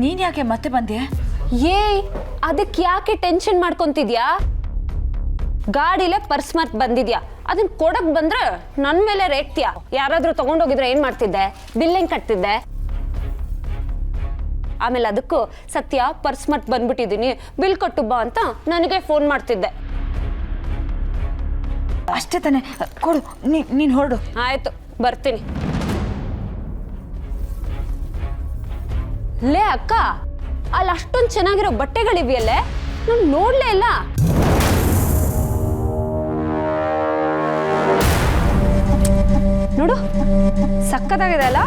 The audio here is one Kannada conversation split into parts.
ನೀನು ಯಾಕೆ ಮತ್ತೆ ಬಂದೆ? ಅದಕ್ಕೆ ಯಾಕೆ ಟೆನ್ಷನ್ ಮಾಡ್ಕೊಂತಿದ್ಯಾ? ಗಾಡಿಲೇ ಪರ್ಸ್ ಮರ್ತ್ ಬಂದಿದ್ಯಾ, ಅದನ್ನ ಕೊಡಕ್ ಬಂದ್ರೆ ನನ್ನ ಮೇಲೆ ರೇಟ್ತೀಯಾ? ಯಾರಾದ್ರೂ ತಗೊಂಡೋಗಿದ್ರೆ ಏನ್ ಮಾಡ್ತಿದ್ದೆ? ಬಿಲ್ ಹೆಂಗ್ ಕಟ್ತಿದ್ದೆ? ಆಮೇಲೆ ಅದಕ್ಕೂ ಸತ್ಯ ಪರ್ಸ್ ಮರ್ತ್ ಬಂದ್ಬಿಟ್ಟಿದೀನಿ, ಬಿಲ್ ಕಟ್ಟು ಬಾ ಅಂತ ನನಗೆ ಫೋನ್ ಮಾಡ್ತಿದ್ದೆ. ಅಷ್ಟೇ ತಾನೆ, ಕೊಡು, ನೀನು ಹೊರಡು. ಆಯ್ತು, ಬರ್ತೀನಿ. ಲೇ ಅಕ್ಕ, ಅಲ್ಲಿ ಅಷ್ಟೊಂದು ಚೆನ್ನಾಗಿರೋ ಬಟ್ಟೆಗಳಿವೆಯಲ್ಲೇ, ನಾನು ನೋಡ್ಲೇ ಇಲ್ಲ. ನೋಡು, ಸಕ್ಕತ್ತಾಗಿದೆ ಅಲ್ಲ?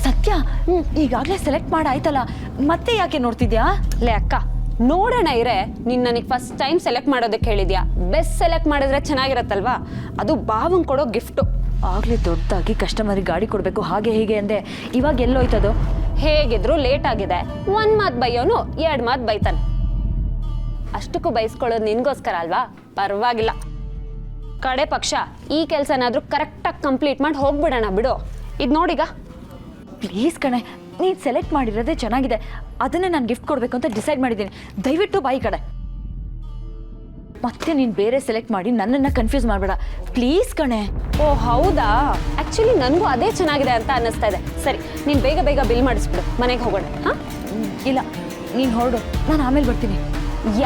ಸತ್ಯ, ಈಗಾಗಲೇ ಸೆಲೆಕ್ಟ್ ಮಾಡಾಯ್ತಲ್ಲ, ಮತ್ತೆ ಯಾಕೆ ನೋಡ್ತಿದ್ಯಾ? ಲೇ ಅಕ್ಕ, ನೋಡೋಣ ಇರೇ. ನೀನು ನನಗೆ ಫಸ್ಟ್ ಟೈಮ್ ಸೆಲೆಕ್ಟ್ ಮಾಡೋದಕ್ಕೆ ಹೇಳಿದ್ಯಾ. ಬೆಸ್ಟ್ ಸೆಲೆಕ್ಟ್ ಮಾಡಿದ್ರೆ ಚೆನ್ನಾಗಿರತ್ತಲ್ವಾ? ಅದು ಭಾವಂಗೆ ಕೊಡೋ ಗಿಫ್ಟು. ಆಗಲೇ ದೊಡ್ಡದಾಗಿ ಕಸ್ಟಮರಿಗೆ ಗಾಡಿ ಕೊಡಬೇಕು ಹಾಗೆ ಹೀಗೆ ಅಂದೆ, ಇವಾಗ ಎಲ್ಲೋಯ್ತದು? ಹೇಗಿದ್ರು ಲೇಟ್ ಆಗಿದೆ. ಒಂದು ಮಾತು ಬೈಯೋನು 2 ಮಾತು ಬೈತಾನೆ. ಅಷ್ಟಕ್ಕೂ ಬೈಸ್ಕೊಳ್ಳೋದು ನಿನ್ಗೋಸ್ಕರ ಅಲ್ವಾ? ಪರವಾಗಿಲ್ಲ. ಕಡೆ ಪಕ್ಷ ಈ ಕೆಲಸನಾದ್ರೂ ಕರೆಕ್ಟಾಗಿ ಕಂಪ್ಲೀಟ್ ಮಾಡಿ ಹೋಗ್ಬಿಡೋಣ ಬಿಡು. ಇದು ನೋಡೀಗ. ಪ್ಲೀಸ್ ಕಣೆ, ನೀನು ಸೆಲೆಕ್ಟ್ ಮಾಡಿರೋದೇ ಚೆನ್ನಾಗಿದೆ, ಅದನ್ನೇ ನಾನು ಗಿಫ್ಟ್ ಕೊಡಬೇಕು ಅಂತ ಡಿಸೈಡ್ ಮಾಡಿದ್ದೀನಿ. ದಯವಿಟ್ಟು ಬಾಯಿ ಕಡೆ. ಮತ್ತೆ ನೀನು ಬೇರೆ ಸೆಲೆಕ್ಟ್ ಮಾಡಿ ನನ್ನನ್ನು ಕನ್ಫ್ಯೂಸ್ ಮಾಡಬೇಡ ಪ್ಲೀಸ್ ಕಣೆ. ಓ ಹೌದಾ? ಆ್ಯಕ್ಚುಲಿ ನನಗೂ ಅದೇ ಚೆನ್ನಾಗಿದೆ ಅಂತ ಅನ್ನಿಸ್ತಾ ಇದೆ. ಸರಿ, ನೀನು ಬೇಗ ಬೇಗ ಬಿಲ್ ಮಾಡಿಸ್ಬಿಡು, ಮನೆಗೆ ಹೋಗೋಣ. ಹಾಂ? ಇಲ್ಲ, ನೀನು ಹೊರಡು, ನಾನು ಆಮೇಲೆ ಬರ್ತೀನಿ.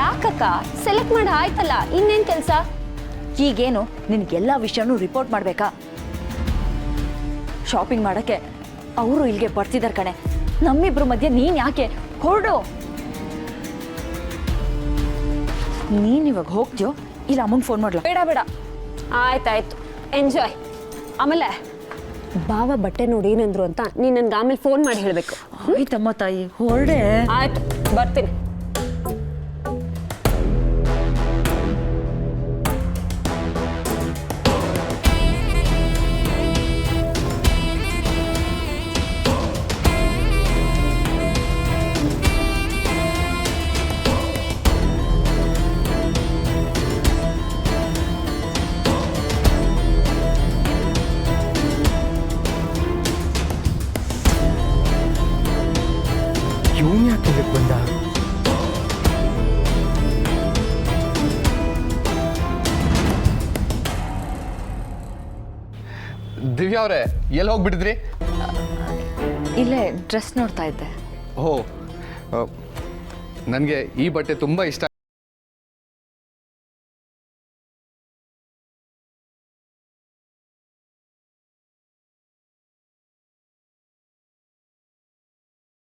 ಯಾಕಕ್ಕ? ಸೆಲೆಕ್ಟ್ ಮಾಡಿ ಆಯ್ತಲ್ಲ, ಇನ್ನೇನು ಕೆಲಸ? ಈಗೇನು ನಿನಗೆಲ್ಲ ವಿಷಯನೂ ರಿಪೋರ್ಟ್ ಮಾಡಬೇಕಾ? ಶಾಪಿಂಗ್ ಮಾಡೋಕ್ಕೆ ಅವರು ಇಲ್ಲಿಗೆ ಬರ್ತಿದ್ದಾರೆ ಕಣೆ. ನಮ್ಮಿಬ್ರ ಮಧ್ಯೆ ನೀನು ಯಾಕೆ? ಹೊರಡು. ನೀನು ಇವಾಗ ಹೋಗ್ತೀಯೋ ಇಲ್ಲ ಅಮ್ಮಂಗೆ ಫೋನ್ ಮಾಡ್ಲಾ? ಬೇಡ ಬೇಡ, ಆಯ್ತಾಯ್ತು, ಎಂಜಾಯ್. ಆಮೇಲೆ ಬಾವ ಬಟ್ಟೆ ನೋಡಿ ಏನಂದ್ರು ಅಂತ ನೀನು ನನ್ಗೆ ಆಮೇಲೆ ಫೋನ್ ಮಾಡಿ ಹೇಳಬೇಕು. ಆಯ್ತಮ್ಮ ತಾಯಿ, ಹೊರಡೆ. ಆಯ್ತು, ಬರ್ತೀನಿ. ಬಂದ ದಿವ್ಯಾ ಅವರೇ, ಎಲ್ಲಿ ಹೋಗ್ಬಿಟ್ಟಿದ್ರಿ? ಇಲ್ಲೇ ಡ್ರೆಸ್ ನೋಡ್ತಾ ಇದ್ದೆ. ಓ, ನನಗೆ ಈ ಬಟ್ಟೆ ತುಂಬ ಇಷ್ಟ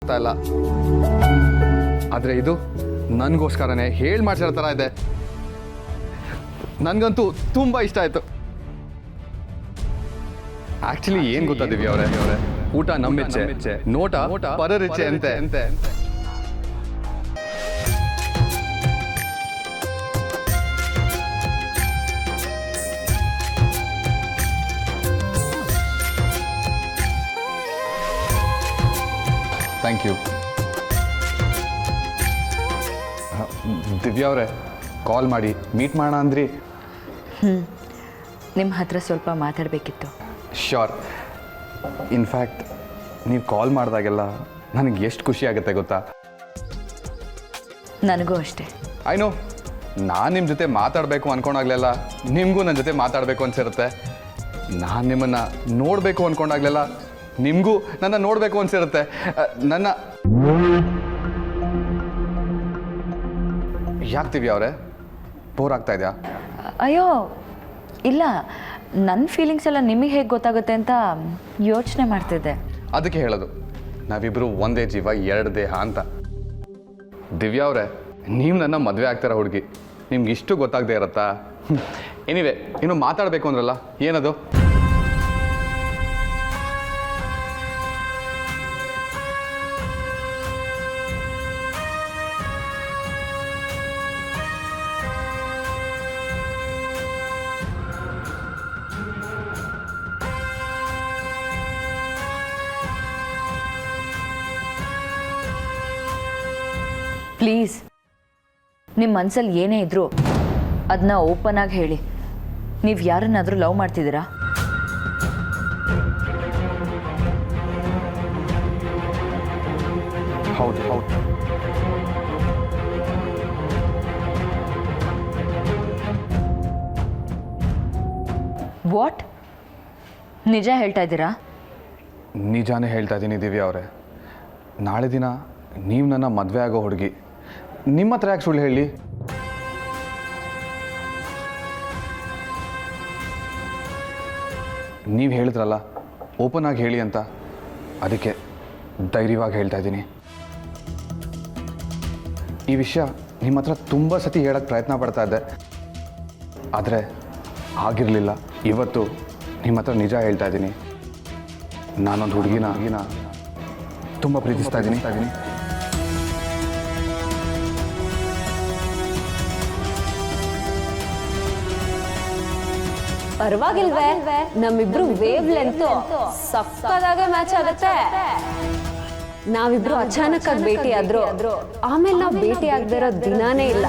ಇಲ್ಲ, ಆದರೆ ಇದು ನನಗೋಸ್ಕರನೇ ಹೇಳಿ ಮಾಡ್ಸಿರೋ ಥರ ಇದೆ. ನನಗಂತೂ ತುಂಬ ಇಷ್ಟ ಆಯಿತು. ಆಕ್ಚುಲಿ ಏನು ಗೊತ್ತಾ ದಿವ್ಯಾ ಅವರೇ, ಊಟ ನಮ್ಮಿಚ್ಛೆ, ನೋಟ ಪರರಿಚ್ಛೆ ಅಂತೆ. Thank you. ದಿವ್ಯಾ ಅವರೇ, ಕಾಲ್ ಮಾಡಿ ಮೀಟ್ ಮಾಡೋಣ ಅಂದ್ರಿ. ನಿಮ್ಮ ಹತ್ರ ಸ್ವಲ್ಪ ಮಾತಾಡಬೇಕಿತ್ತು. ಶ್ಯೂರ್. ಇನ್ಫ್ಯಾಕ್ಟ್ ನೀವು ಕಾಲ್ ಮಾಡಿದಾಗೆಲ್ಲ ನನಗೆ ಎಷ್ಟು ಖುಷಿ ಆಗುತ್ತೆ ಗೊತ್ತಾ? ನನಗೂ ಅಷ್ಟೇ. ಐ ನೋ, ನಾನು ನಿಮ್ಮ ಜೊತೆ ಮಾತಾಡಬೇಕು ಅಂದ್ಕೊಂಡಾಗಲೆಲ್ಲ ನಿಮಗೂ ನನ್ನ ಜೊತೆ ಮಾತಾಡಬೇಕು ಅನ್ಸಿರುತ್ತೆ. ನಾನು ನಿಮ್ಮನ್ನು ನೋಡಬೇಕು ಅಂದ್ಕೊಂಡಾಗಲೆಲ್ಲ ನಿಮಗೂ ನನ್ನ ನೋಡಬೇಕು ಅನ್ಸಿರುತ್ತೆ. ನನ್ನ ಯಾಕ್ತೀವಿ ಅವರೇ, ಬೋರ್ ಆಗ್ತಾ ಇದೆಯಾ? ಅಯ್ಯೋ ಇಲ್ಲ, ನನ್ನ ಫೀಲಿಂಗ್ಸ್ ಎಲ್ಲ ನಿಮಗೆ ಹೇಗೆ ಗೊತ್ತಾಗುತ್ತೆ ಅಂತ ಯೋಚನೆ ಮಾಡ್ತಿದ್ದೆ. ಅದಕ್ಕೆ ಹೇಳೋದು, ನಾವಿಬ್ಬರು ಒಂದೇ ಜೀವ 2 ದೇಹ ಅಂತ. ದಿವ್ಯಾ ಅವರೇ, ನೀವು ನನ್ನ ಮದುವೆ ಆಗ್ತಾರ ಹುಡುಗಿ ನಿಮ್ಗೆ ಇಷ್ಟು ಗೊತ್ತಾಗದೇ ಇರತ್ತಾ? ಎನಿವೆ ಇನ್ನು ಮಾತಾಡಬೇಕು ಅಂದ್ರಲ್ಲ, ಏನದು? ಪ್ಲೀಸ್, ನಿಮ್ಮ ಮನಸ್ಸಲ್ಲಿ ಏನೇ ಇದ್ರೂ ಅದನ್ನ ಓಪನ್ ಆಗಿ ಹೇಳಿ. ನೀವು ಯಾರನ್ನಾದರೂ ಲವ್ ಮಾಡ್ತಿದ್ದೀರಾ? ಹೌದು ಹೌದು. ವಾಟ್? ನಿಜ ಹೇಳ್ತಾ ಇದ್ದೀರಾ? ನಿಜಾನೇ ಹೇಳ್ತಾ ಇದ್ದೀನಿ ದಿವ್ಯಾ ಅವರೇ. ನಾಳೆ ದಿನ ನೀವು ನನ್ನ ಮದುವೆ ಆಗೋ ಹುಡುಗಿ, ನಿಮ್ಮ ಹತ್ರ ಯಾಕೆ ಸುಳ್ಳು ಹೇಳಿ? ನೀವು ಹೇಳಿದ್ರಲ್ಲ ಓಪನ್ ಆಗಿ ಹೇಳಿ ಅಂತ, ಅದಕ್ಕೆ ಧೈರ್ಯವಾಗಿ ಹೇಳ್ತಾ ಇದ್ದೀನಿ. ಈ ವಿಷಯ ನಿಮ್ಮ ಹತ್ರ ತುಂಬ ಸತಿ ಹೇಳೋಕ್ಕೆ ಪ್ರಯತ್ನ ಪಡ್ತಾ ಇದ್ದೆ, ಆದರೆ ಆಗಿರಲಿಲ್ಲ. ಇವತ್ತು ನಿಮ್ಮ ಹತ್ರ ನಿಜ ಹೇಳ್ತಾ ಇದ್ದೀನಿ. ನಾನೊಂದು ಹುಡುಗಿನ ತುಂಬ ಪ್ರೀತಿಸ್ತಾ ಇದ್ದೀನಿ. ಪರವಾಗಿಲ್ವೇ? ನಮ್ಮಿಬ್ರು ವೇವ್ ಲೆಂತ್ ಸಕ್ಕದಾಗೆ ಮ್ಯಾಚ್ ಆಗುತ್ತೆ. ನಾವಿಬ್ರು ಅಚಾನಕ್ ಆಗಿ ಭೇಟಿ ಆದ್ರೂ ಆಮೇಲೆ ನಾವು ಭೇಟಿ ಆಗದಿರೋ ದಿನಾನೇ ಇಲ್ಲ.